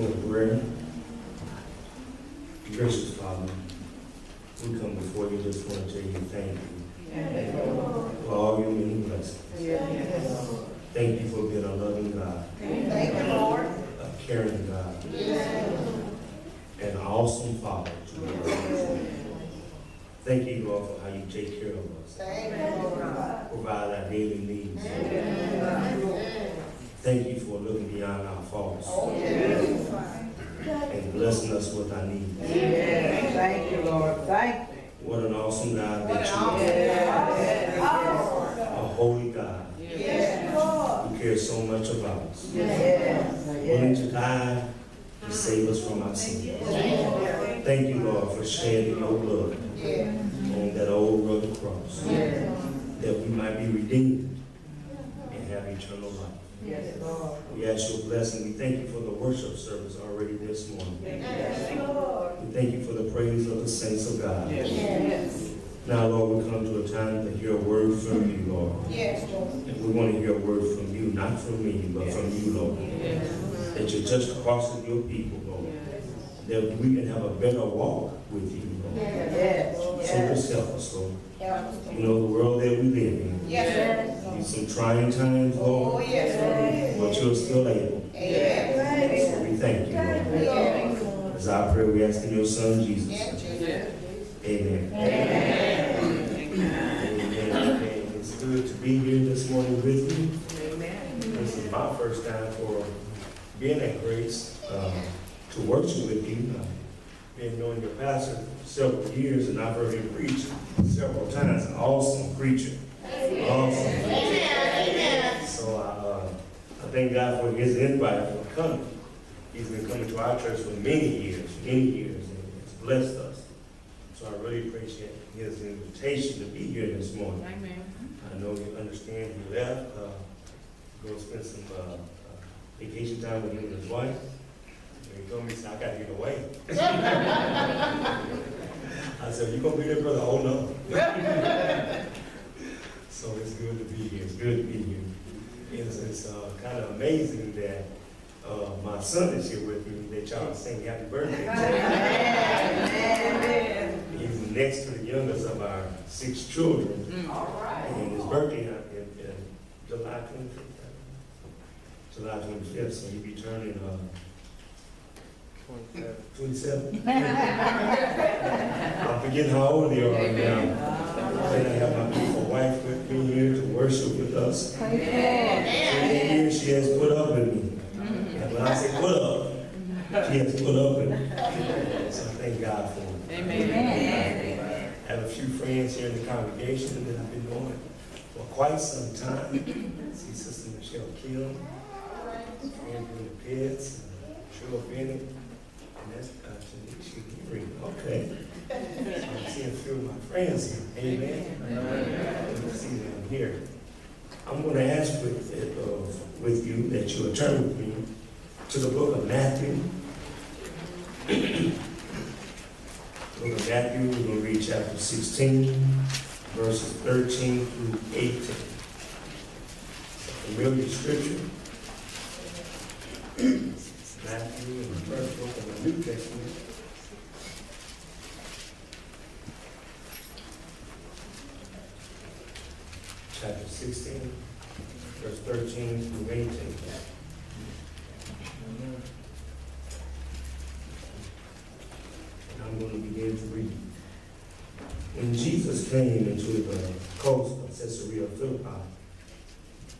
morning in prayer. Gracious Father, we come before you, just want to tell you thank you for all your many blessings. Thank you for being a loving God. Thank you, Lord. A caring God. And an awesome Father to us. Thank you, Lord, for how you take care of us. Thank you, Lord. Provide our daily needs. Thank you for looking beyond our faults and blessing us with our needs. Thank you, Lord. Thank you. What an awesome God that you are. A holy God who cares so much about us. Willing to die to save us from our sins. Thank you, Lord, for shedding your blood on that old rugged cross, that we might be redeemed and have eternal life. Yes, Lord. We ask your blessing. We thank you for the worship service already this morning. We thank you for the praise of the saints of God. Now, Lord, we come to a time to hear a word from you, Lord. And we want to hear a word from you, not from me, but from you, Lord. That you touch the hearts of your people, Lord. That we can have a better walk with you, Lord. So just help us, Lord. You know the world that we live in. Some trying times, Lord. But you're still able. So we thank you, Lord. As I pray, we ask in your Son, Jesus. Amen. Amen. It's good to be here this morning with you. This is my first time for being at Grace to worship with you. I've been knowing your pastor for several years, and I've heard him preach several times. An awesome preacher. Awesome preacher. So I thank God for his invite for coming. He's been coming to our church for many years, and it's blessed us. So I really appreciate his invitation to be here this morning. Amen. I know you understand he left, go spend some vacation time with him and his wife. And he told me, he said, I got to get away. I said, you going to be there, brother? Oh, no. So it's good to be here. It's good to be here. It's kind of amazing that my son is here with me, that y'all sing happy birthday. He's next to the youngest of our 6 children. And his birthday in July 25th. July 25th, so he'll be turning 27. I'm forgetting how old they are right now. And I have my beautiful wife with me here to worship with us. For 8 years she has put up with me. And when I say put up, she has put up with me. So I thank God for it. Amen. I have a few friends here in the congregation that I've been knowing for quite some time. See Sister Michelle Kim, Andrew Pitts, Cheryl Bennett, and that's Tanisha Henry. Okay. So I'm seeing a few of my friends here. Amen. Let me see them here. I'm going to ask with you that you will turn with me to the book of Matthew. Book of Matthew, we're going to read chapter 16, verses 13 through 18. Familiar scripture. Matthew, in the first book of the New Testament. Chapter 16, verse 13 through 18. I'm going to begin to read. When Jesus came into the coast of Caesarea Philippi,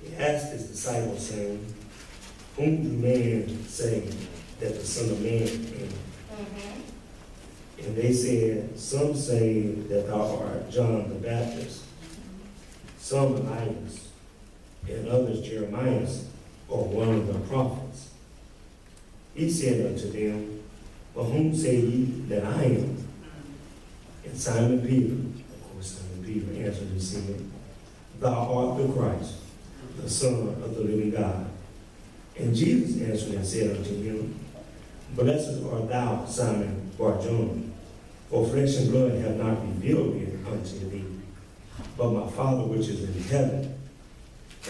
he asked his disciples, saying, whom do men say that the Son of Man is? And they said, some say that thou art John the Baptist, some Elias, and others Jeremiah, or one of the prophets. He said unto them, but whom say ye that I am? And Simon Peter, of course Simon Peter answered and said, thou art the Christ, the Son of the living God. And Jesus answered and said unto him, blessed art thou, Simon Bar-Jonah, for flesh and blood have not revealed it unto thee, but my Father which is in heaven.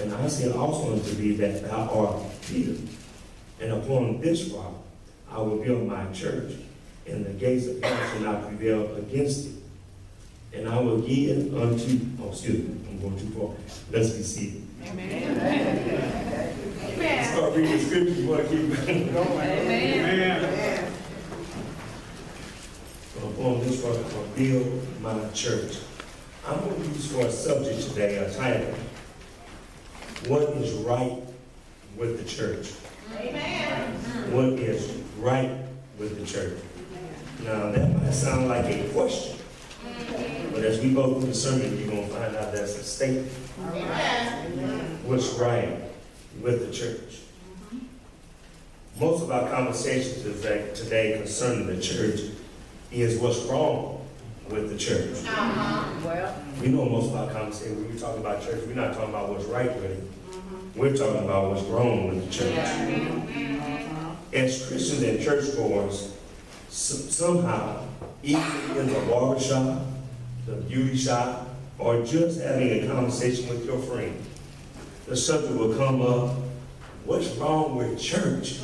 And I say also unto thee that thou art Peter, and upon this rock I will build my church, and the gates of hell shall not prevail against it. And I will give unto, oh, excuse me, I'm going too far. Let's be seated. Amen. Start reading the scriptures, you want to keep going. Amen. On this one, I'm going to build my church. I'm going to use for a subject today, a title, What is Right with the Church? Amen. What is right with the church? Now, that might sound like a question, but as we go through the sermon, you're going to find out that's a statement. Amen. What's right with the church? Most of our conversations today concerning the church is what's wrong with the church. Well, We know most of our conversations, when we talk about church, we're not talking about what's right with it. We're talking about what's wrong with the church. As Christians and churchgoers, somehow, even in the barber shop, the beauty shop, or just having a conversation with your friend, the subject will come up, what's wrong with church?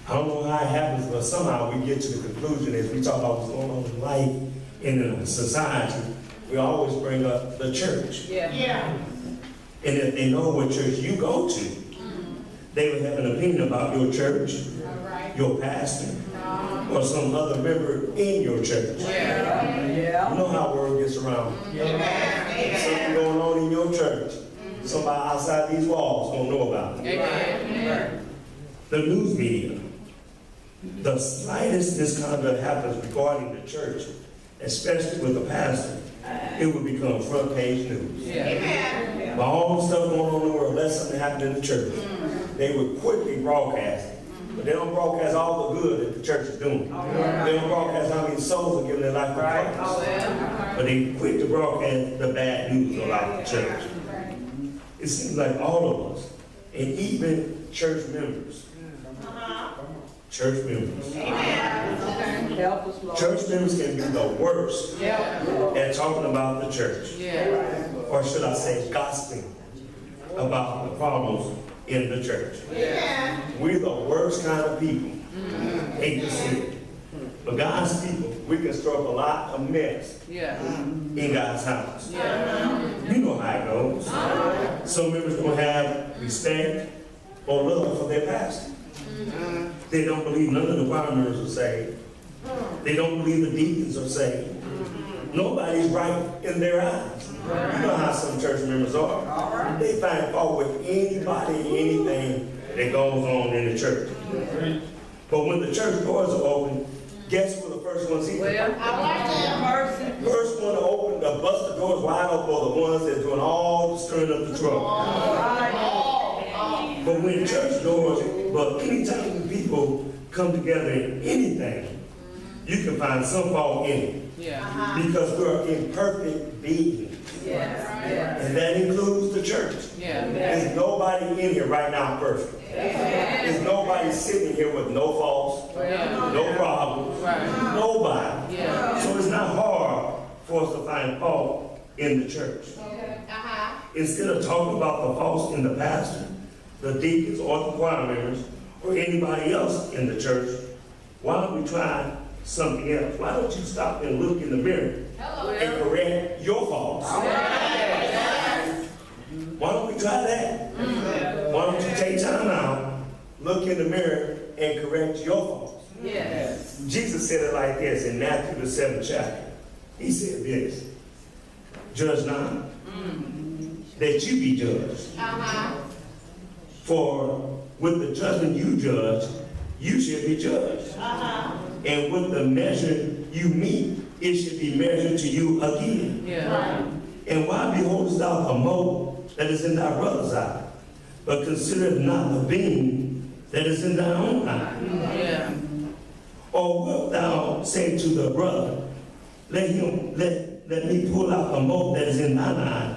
I don't know how it happens, but somehow we get to the conclusion as we talk about what's going on in life and in society, we always bring up the church. yeah. And if they know what church you go to, they would have an opinion about your church, your pastor, or some other member in your church. Yeah. You know how word gets around. Something going on in your church. Somebody outside these walls don't know about it. The news media. The slightest misconduct happens regarding the church, especially with the pastor, it would become front page news. But all the stuff going on in the world, let something happen in the church. They would quickly broadcast it. But they don't broadcast all the good that the church is doing. They don't broadcast how many souls are giving their life to Christ. But they quick to broadcast the bad news about the church. It seems like all of us, and even church members, church members. Help us, Lord. Church members can be the worst at talking about the church. Or should I say, gossiping about the problems in the church. We're the worst kind of people. Hate to say it. But God's people, we can stir up a lot of mess in God's house. You know how it goes. Some members don't have respect or love for their pastor. They don't believe none of the choir members are saved. They don't believe the deacons are saved. Nobody's right in their eyes. You know how some church members are. They find fault with anybody and anything that goes on in the church. But when the church doors are open, guess who the first one's here? First one to open, to bust the doors wide open are the ones that are doing all the stirring up the trouble. But when church doors, but anytime people come together in anything, you can find some fault in it. Because we're imperfect beings. And that includes the church. There's nobody in here right now perfect. There's nobody sitting here with no faults, no problems, nobody. So it's not hard for us to find fault in the church. Instead of talking about the faults in the pastor, the deacons, or the choir members, or anybody else in the church, why don't we try something else? Why don't you stop and look in the mirror and correct your faults? Why don't we try that? Why don't you take time out, look in the mirror, and correct your faults? Jesus said it like this in Matthew the 7th chapter. He said this, judge not, that you be judged. For with the judgment you judge, you shall be judged. And with the measure you meet, it should be measured to you again. And why beholdest thou the mote that is in thy brother's eye, but consider not the beam that is in thine own eye? Or wilt thou say to the brother, let me pull out the mote that is in thine eye?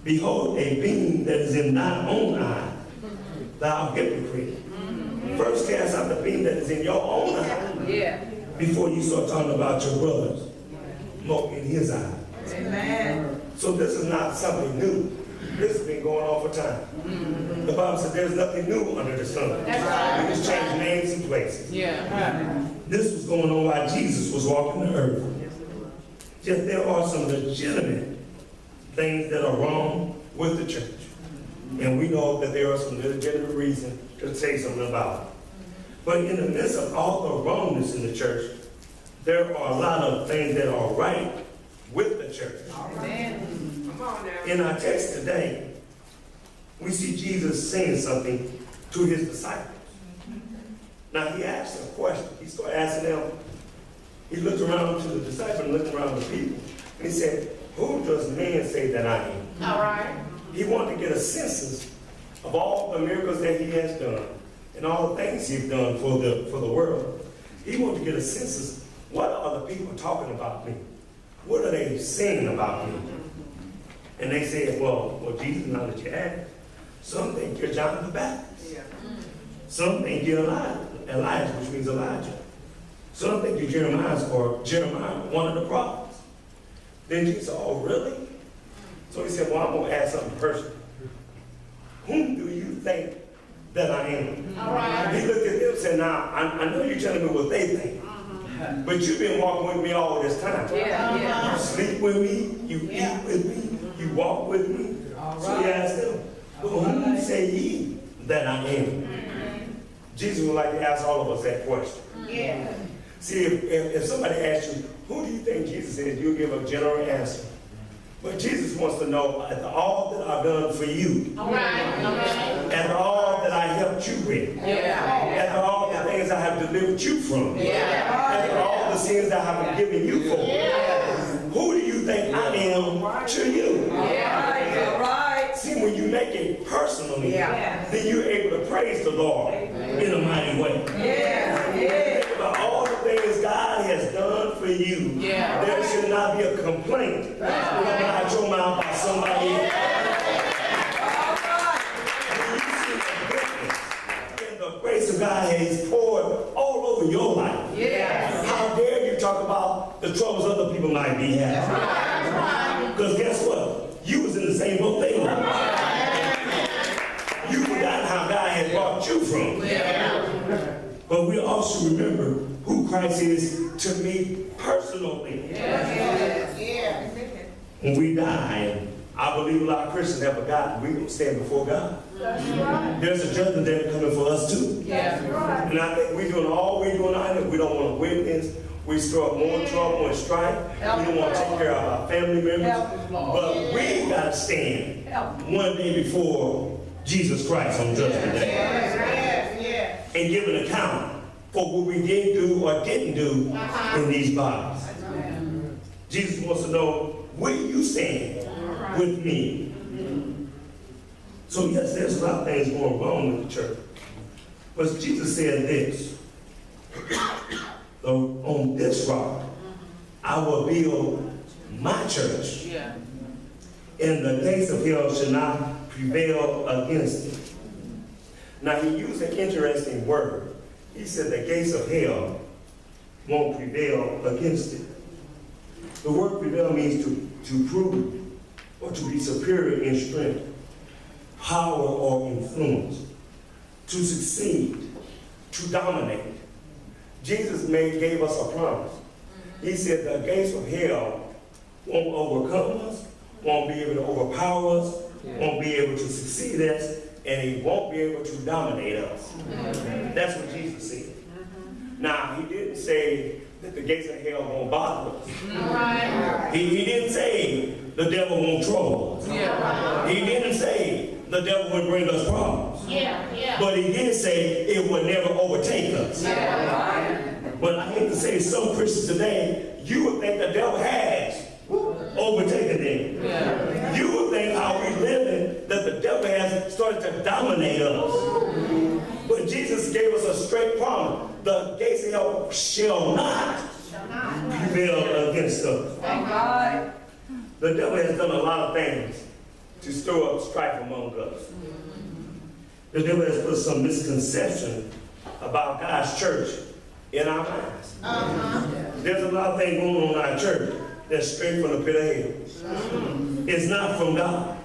Behold, a beam that is in thine own eye. Thou hypocrite. First cast out the beam that is in your own eye before you start talking about your brother's mote in his eye. So this is not something new. This has been going on for time. The Bible said there's nothing new under the sun. We just change names and places. This was going on while Jesus was walking the earth. Just there are some legitimate things that are wrong with the church. And we know that there are some legitimate reasons to say something about it. But in the midst of all the wrongness in the church, there are a lot of things that are right with the church. In our text today, we see Jesus saying something to his disciples. Now he asked a question. He started asking them. He looked around to the disciples and looked around the people. And he said, who does man say that I am? All right. He wanted to get a census of all the miracles that he has done and all the things he's done for the world. He wanted to get a census. What are the people talking about me? What are they saying about me? And they said, well, Jesus, now that you ask, some think you're John the Baptist. Some think you're Elijah, which means Elijah. Some think you're Jeremiah, one of the prophets. Then Jesus said, oh, really? So he said, well, I'm going to ask something personal. Whom do you think that I am? All right. He looked at them and said, now, I know you're telling me what they think. But you've been walking with me all this time. You sleep with me, you eat with me, you walk with me. So he asked them, well, whom say ye that I am? Jesus would like to ask all of us that question. See, if somebody asks you, who do you think Jesus is, you'll give a general answer. But Jesus wants to know, after all that I've done for you, after all that I helped you with, after all the things I have delivered you from, after all the sins I have given you for, who do you think I am to you? See, when you make it personally, then you're able to praise the Lord in a mighty way. Think about all the things God has done for you. There should not be a complaint coming out your mouth by somebody else. And the grace of God has poured all over your life. How dare you talk about the troubles other people might be having? Because guess what? You was in the same boat they were. You forgot how God had brought you from. But we also remember who Christ is to me personally. When we die, and I believe a lot of Christians have forgotten, we're going to stand before God. There's a judgment there coming for us too. And I think we're doing all we're doing out here. We don't want to witness. We stir up more trouble and strife. We don't want to take care of our family members. But we got to stand one day before Jesus Christ on Judgment Day and give an account for what we did do or didn't do in these bodies. Jesus wants to know, where you stand with me? So yes, there's a lot of things going wrong with the church. But Jesus said this, on this rock, I will build my church, and the gates of hell shall not prevail against it. Now he used an interesting word. He said the gates of hell won't prevail against it. The word prevail means to prove or to be superior in strength, power, or influence, to succeed, to dominate. Jesus gave us a promise. He said the gates of hell won't overcome us, won't be able to overpower us, won't be able to succeed us, and he won't be able to dominate us. That's what Jesus said. Now, he didn't say that the gates of hell won't bother us. He didn't say the devil won't trouble us. He didn't say the devil would bring us problems. But he did say it would never overtake us. But I hate to say, some Christians today, you would think the devil has overtaken them. You would think how we living that the devil has started to dominate us. But Jesus gave us a straight promise. The gates of hell shall not prevail against us. Thank God. The devil has done a lot of things to stir up strife among us. The devil has put some misconception about God's church in our minds. There's a lot of things going on in our church that's straight from the pit of hell. It's not from God.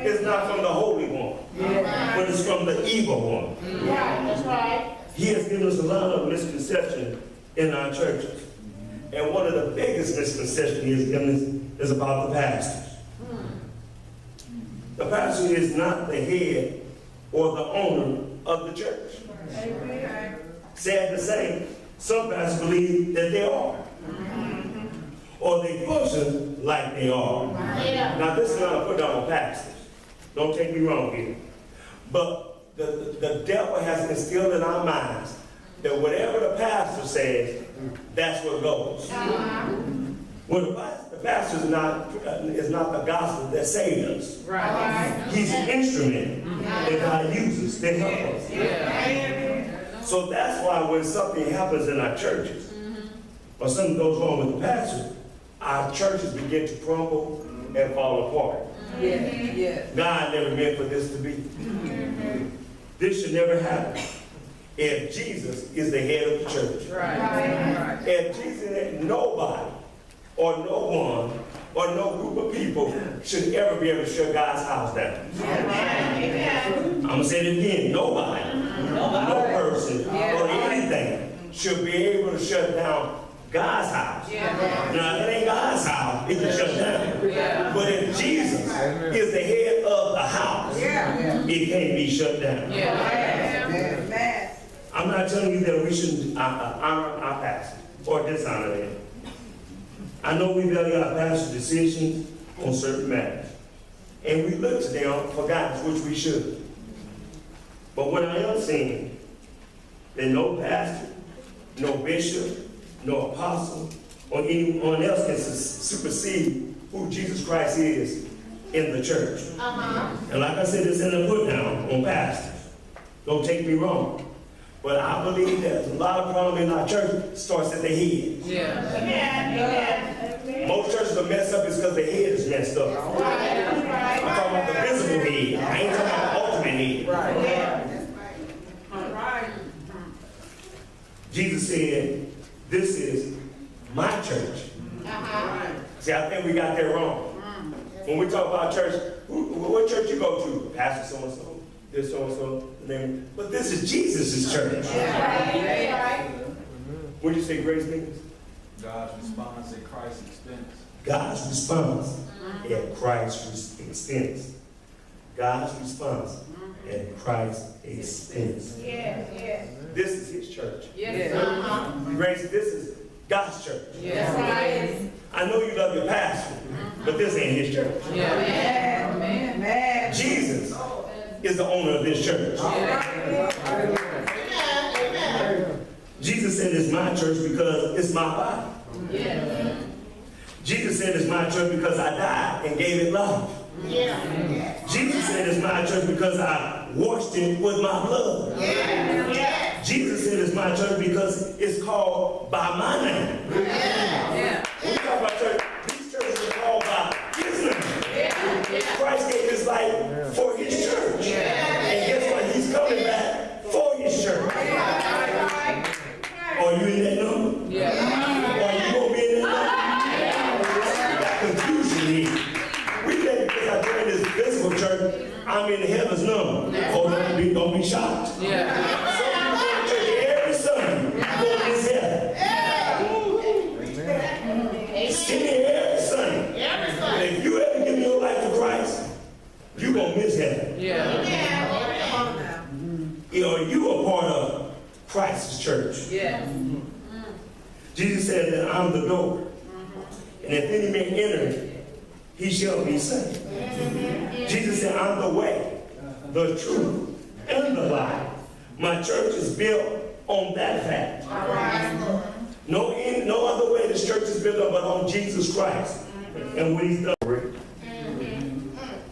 It's not from the Holy One, but it's from the evil one. Right, that's right. He has given us a lot of misconceptions in our churches. And one of the biggest misconceptions he has given us is about the pastors. The pastor is not the head or the owner of the church. Sad to say, some pastors believe that they are. Or they function like they are. Now this is not a put down on pastors. Don't take me wrong here. But the devil has instilled in our minds that whatever the pastor says, that's what goes. Well, the pastor is not the gospel that saves us. Right. He's an instrument that God uses to help us. So that's why when something happens in our churches, or something goes wrong with the pastor, our churches begin to crumble and fall apart. God never meant for this to be. This should never happen. If Jesus is the head of the church. If Jesus ain't nobody, or no one, or no group of people should ever be able to shut God's house down. I'm going to say it again. Nobody, no person, or anything should be able to shut down God's house. Now, if it ain't God's house, it can shut down. But if Jesus is the head of the house, it can't be shut down. I'm not telling you that we shouldn't honor our pastors or dishonor them. I know we value our pastors' decisions on certain matters, and we look to them for guidance, which we should. But when I am saying that no pastor, no bishop, no apostle, or anyone else can supersede who Jesus Christ is in the church. And like I said, it's in the put down on pastors. Don't take me wrong. But I believe that a lot of problem in our church starts at the head. Most churches are messed up because the head is messed up. I'm talking about the visible head. I ain't talking about the ultimate head. Jesus said, this is my church. See, I think we got that wrong. When we talk about church, what church you go to? Pastor so-and-so. This so-and-so, but this is Jesus' church. What do you say grace means? God's response at Christ's expense. God's response at Christ's expense. God's response at Christ's expense. This is his church. Grace, this is God's church. I know you love your pastor, but this ain't his church. Jesus is the owner of this church. Jesus said it's my church because it's my body. Jesus said it's my church because I died and gave it life. Jesus said it's my church because I washed it with my blood. Jesus said it's my church because it's called by my name. When we talk about church, these churches are called by his name. Christ gave his life for his church. And guess what? He's coming back for his church. Are you in that number? Are you going to be in that number? We got confusion here. We think because I joined this visible church, I'm in the heaven's number. Oh, don't be shocked. Some people go to church every Sunday. You go to this heaven. Sit here every Sunday. And if you ever give your life to Christ, you're going to miss heaven. Or you are part of Christ's church. Jesus said that I'm the door. And if any man enter, he shall be saved. Jesus said, I'm the way, the truth, and the life. My church is built on that fact. No other way this church is built up but on Jesus Christ and what he's done.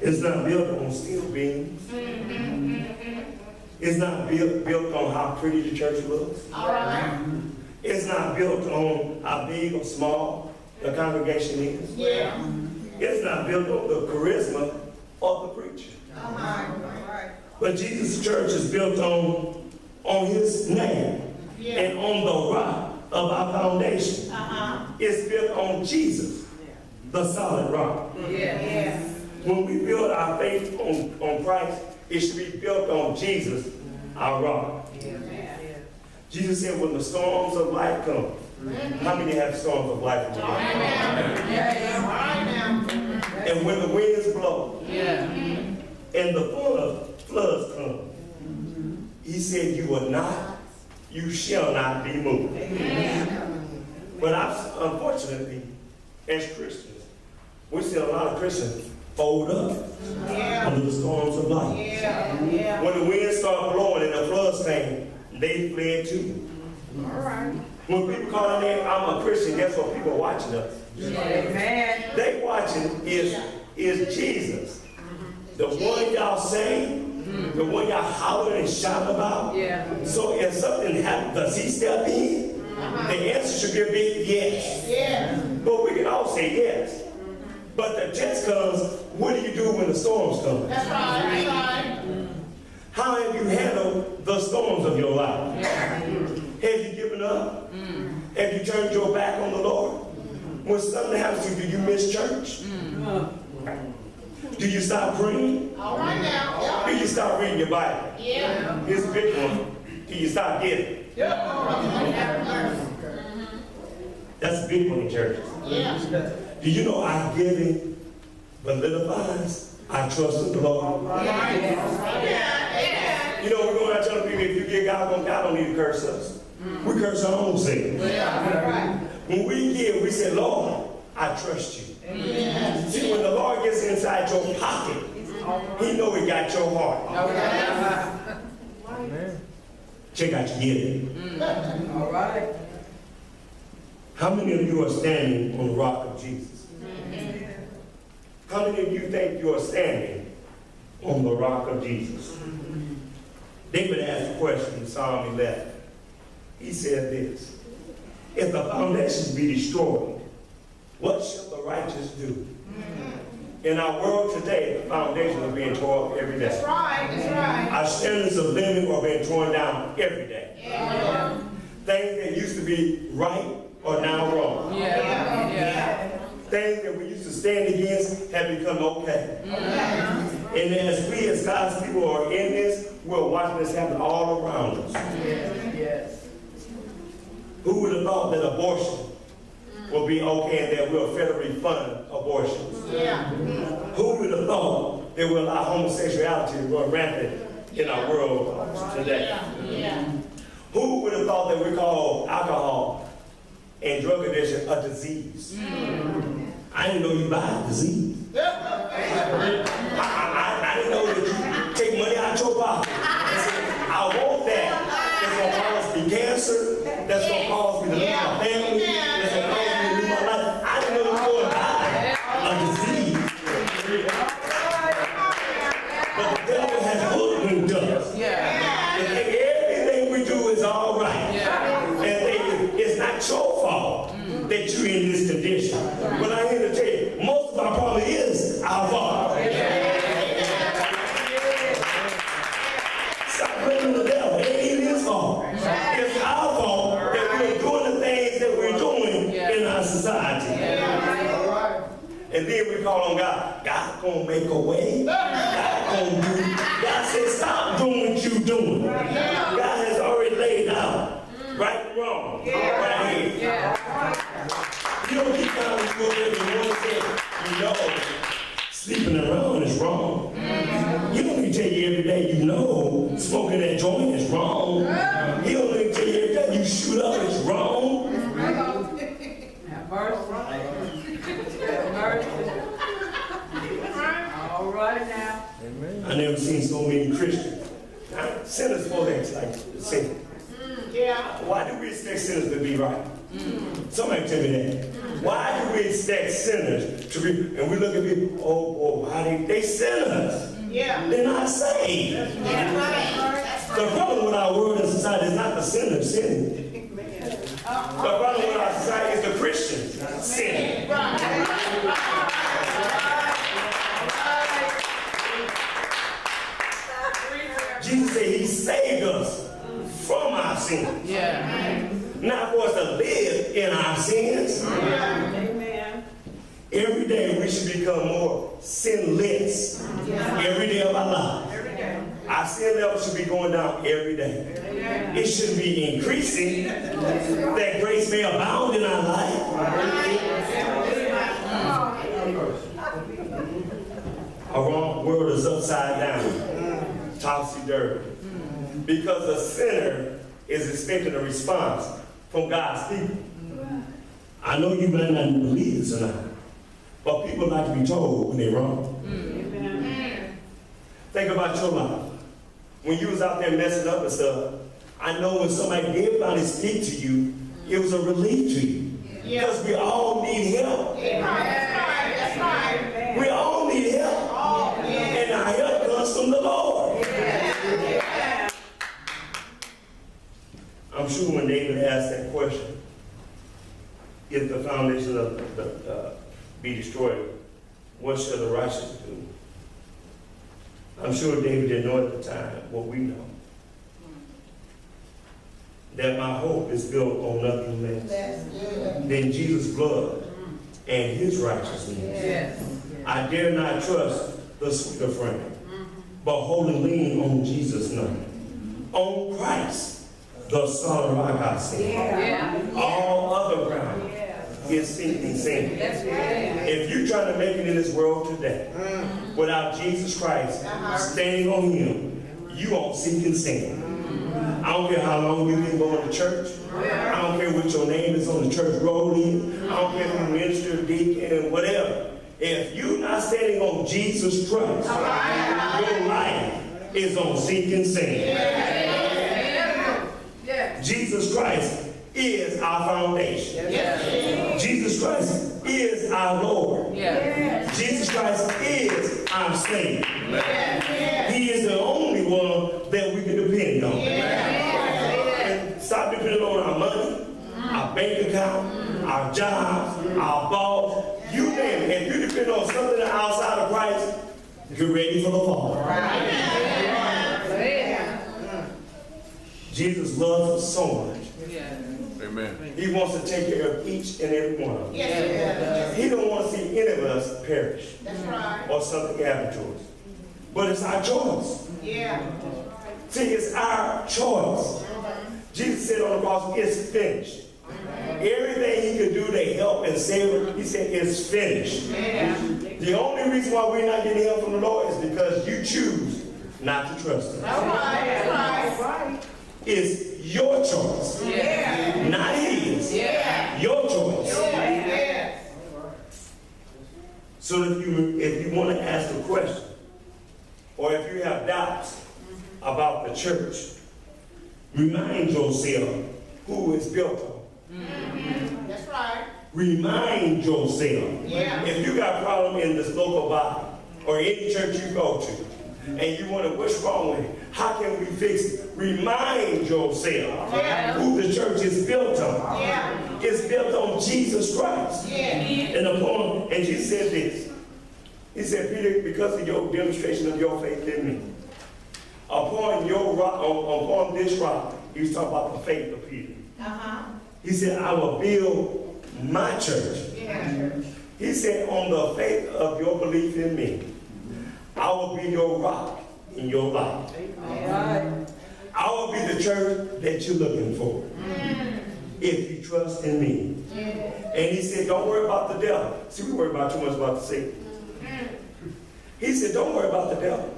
It's not built on steel beams. It's not built on how pretty the church looks. It's not built on how big or small the congregation is. It's not built on the charisma of the preacher. But Jesus' church is built on his name and on the rock of our foundation. It's built on Jesus, the solid rock. When we build our faith on Christ, it should be built on Jesus, our rock. Jesus said, when the storms of life come, how many have storms of life in their life? And when the winds blow, and the floods come, he said, you shall not be moved. But unfortunately, as Christians, we see a lot of Christians fold up under the storms of life. When the winds start blowing and the floods came, they fled too. When people call their name, I'm a Christian, guess what? People are watching us. They watching is Jesus. The one y'all sing, the one y'all hollering and shouting about. So if something happens, does he step in? The answer should be a big yes. But we can all say yes. But the test comes, what do you do when the storms come? That's right. How have you handled the storms of your life? Have you given up? Have you turned your back on the Lord? When something happens to you, do you miss church? Do you stop praying? All right now. Do you stop reading your Bible? Here's a big one. Do you stop giving? That's a big one in churches. Do you know our giving validifies our trust in the Lord? You know, we're going around telling people, if you give God don't need to curse us. We curse our own sin. When we give, we say, Lord, I trust you. See, when the Lord gets inside your pocket, he know he got your heart. Check out your giving. All right. How many of you are standing on the rock of Jesus? How many of you think you are standing on the rock of Jesus? David asked a question in Psalm 11. He said this, if the foundations be destroyed, what shall the righteous do? In our world today, the foundations are being torn up every day. That's right. Our standards of living are being torn down every day. Things that used to be right are now wrong. Things that we used to stand against have become okay. And as we as God's people are in this, we're watching this happen all around us. Who would have thought that abortion would be okay and that we'll federally fund abortions? Who would have thought that we'll allow homosexuality to run rampant in our world today? Who would have thought that we call alcohol and drug addiction a disease? I didn't know you buy a disease. I didn't know that you take money out your pocket. I want that. It's going to cause me cancer. That's going to cause me to lose my family. That's going to cause me to lose my life. I didn't know you were going to die a disease. But the devil has hoodwinked us. They think everything we do is all right. And it's not your fault that you're in this condition. But I'm here to tell you, most of our problem is our fault. Stop blaming the devil. It ain't his fault. It's our fault that we're doing the things that we're doing in our society. And then we call on God. God's going to make a way. God's going to do. God said, stop doing what you're doing. God has already laid out right and wrong. Right here. You don't keep down with you every one day. You know, sleeping around is wrong. You don't need to tell you every day, you know, smoking that joint is wrong. He don't need to tell you every day you shoot up is wrong. Have mercy. Have mercy. All right now. I never seen so many Christians. Sinners for that like sin. Why do we expect sinners to be right? Somebody tell me that. Why do we expect sinners to be, and we look at people, oh, why they sinners? They're not saved. The problem with our world and society is not the sinners sinning. The problem with our society is the Christians sinning. Jesus said he saved us from our sins. Not for us to live in our sins. Amen. Every day we should become more sinless. Every day of our life. Our sin level should be going down every day. It should be increasing that grace may abound in our life. Our wrong world is upside down, topsy-turvy. Because a sinner is expecting a response from God's people. I know you might not believe this or not, but people like to be told when they're wrong. Think about your life. When you was out there messing up and stuff, I know when somebody did finally speak to you, it was a relief to you. Because we all need help. That's right. We all need help. And our help comes from the Lord. I'm sure when David asked that question, if the foundation of be destroyed, what shall the righteous do? I'm sure David didn't know at the time what we know. That my hope is built on nothing less than Jesus' blood and his righteousness. I dare not trust the sweeter frame, but wholly lean on Jesus' name. On Christ, the solid rock I stand. All other ground is sinking sand. If you're trying to make it in this world today without Jesus Christ standing on him, you won't sink in sand. I don't care how long you've been going to church. I don't care what your name is on the church roll in. I don't care who minister, deacon, whatever. If you're not standing on Jesus Christ, your life is on sinking sand. Jesus Christ is our foundation. Jesus Christ is our Lord. Jesus Christ is our Savior. He is the only one that we can depend on. And stop depending on our money, our bank account, our jobs, our boss. You name it. If you depend on something outside of Christ, get ready for the fall. Jesus loves us so much. Amen. He wants to take care of each and every one of us. He don't want to see any of us perish or something happen to us. But it's our choice. See, it's our choice. Jesus said on the cross, it's finished. Everything he could do to help and save, he said, it's finished. The only reason why we're not getting help from the Lord is because you choose not to trust him. It's your choice, not his. Your choice. So if you want to ask a question, or if you have doubts about the church, remind yourself who it's built on. That's right. Remind yourself. If you got a problem in this local body or any church you go to, and you wonder what's wrong with it, how can we fix it? Remind yourself who the church is built on. It's built on Jesus Christ. And Jesus said this. He said, Peter, because of your demonstration of your faith in me, upon your rock, upon this rock, he was talking about the faith of Peter. He said, I will build my church. He said, on the faith of your belief in me, I will be your rock in your life. I will be the church that you're looking for. If you trust in me. And he said, don't worry about the devil. See, we worry about too much about the Satan. He said, don't worry about the devil.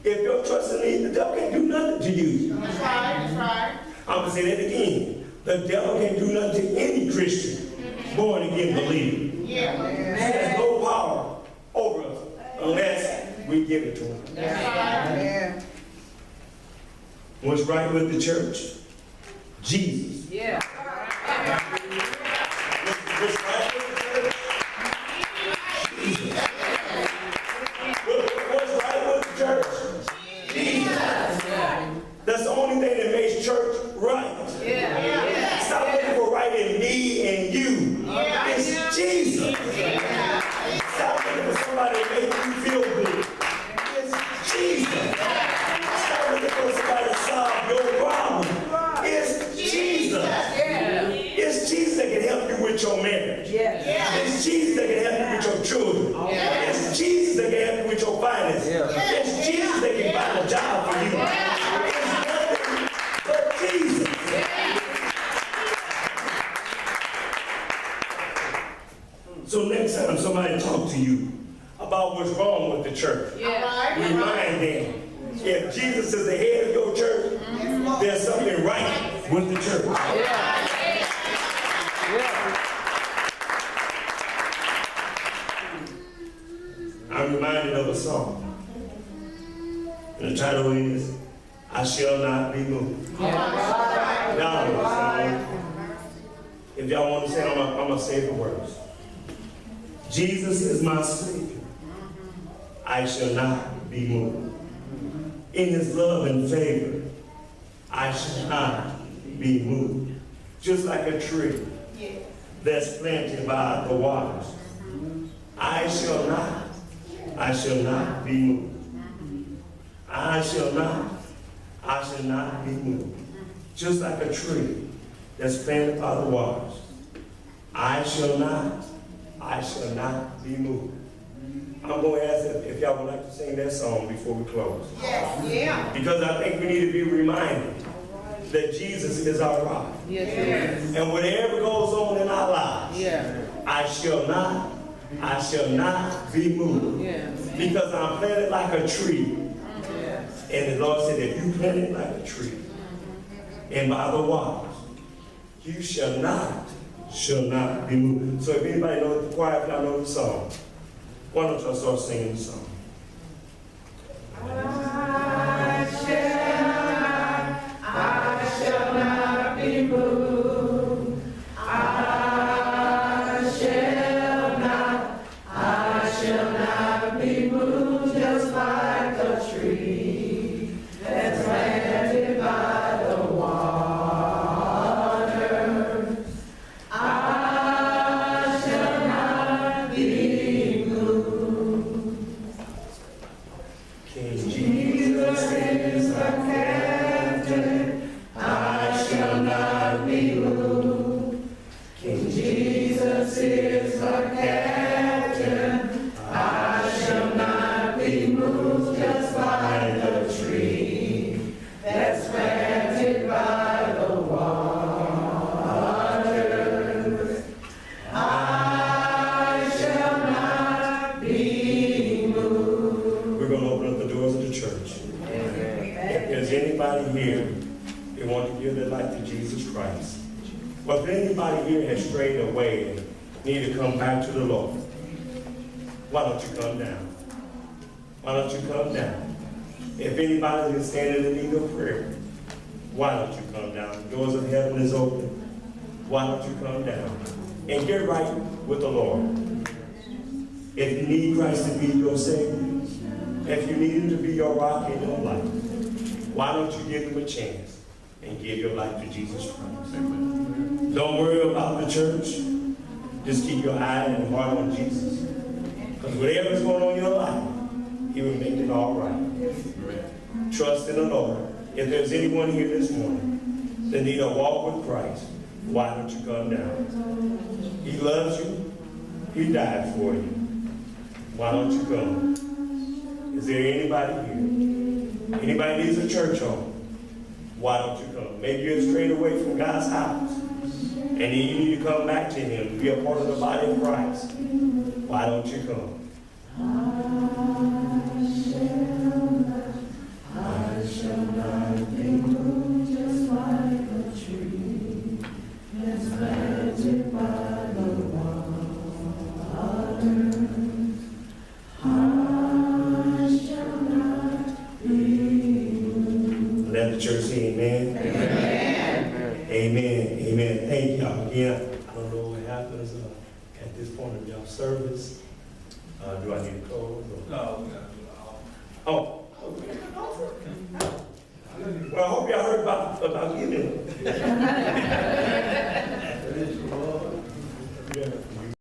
If you're trusting me, the devil can't do nothing to you. That's right. I'm going to say that again. The devil can't do nothing to any Christian, born again believer. There's no power over us unless we give it to him. What's right with the church? Jesus. What's right with the church? Jesus. What's right with the church? Jesus. That's the only thing that makes church right. Stop looking for right in me and you. It's Jesus. Stop looking for somebody to make you feel good. It's Jesus. Stop looking for somebody to solve your problem. It's Jesus. If Jesus is the head of your church, there's something right with the church. I'm reminded of a song. And the title is, I Shall Not Be Moved. Now, if y'all want to say, I'm going to say the words. Jesus is my Savior. I shall not be moved. In his love and favor, I shall not be moved. Just like a tree that's planted by the waters. I shall not be moved. I shall not be moved. Just like a tree that's planted by the waters. I shall not be moved. I'm going to ask if y'all would like to sing that song before we close. Yes, yeah. Because I think we need to be reminded that Jesus is our rock. Yes. And whatever goes on in our lives, Yeah. I shall not be moved. Yeah. Because I'm planted like a tree. And the Lord said, if you planted like a tree and by the waters, you shall not be moved. So if anybody knows the choir, if y'all know the song, why don't y'all start singing the song? I shall not be moved. I shall not be moved, just like a tree that's planted by the water. I shall not be moved. King Jesus is our captain. I shall not be moved. King Jesus is our captain. I shall not be moved, just like a tree that's planted by the waters. I shall not be moved. We're going to open up the doors of the church. If there's anybody here that want to give their life to Jesus Christ, or if anybody here has strayed away and need to come back to the Lord, why don't you come down? Why don't you come down? If anybody is standing in need of prayer, why don't you come down? The doors of heaven is open. Why don't you come down and get right with the Lord? If you need Christ to be your Savior, if you need him to be your rock in your life, why don't you give him a chance and give your life to Jesus Christ? Don't worry about the church. Just keep your eye and your heart on Jesus. Because whatever's going on in your life, he will make it all right. Trust in the Lord. If there's anyone here this morning that need a walk with Christ, why don't you come down? He loves you. He died for you. Why don't you come? Is there anybody here? Anybody needs a church home? Why don't you come? Maybe you're strayed away from God's house, and then you need to come back to him to be a part of the body of Christ. Why don't you come? I shall not be moved, just like a tree that's planted by the water. I shall not be moved. Let the church say amen. Amen. Amen. Amen. Thank y'all again. I don't know what happens at this point of y'all service. Do I need to close? No, we got to do it all. Oh. Well, I hope y'all heard about giving.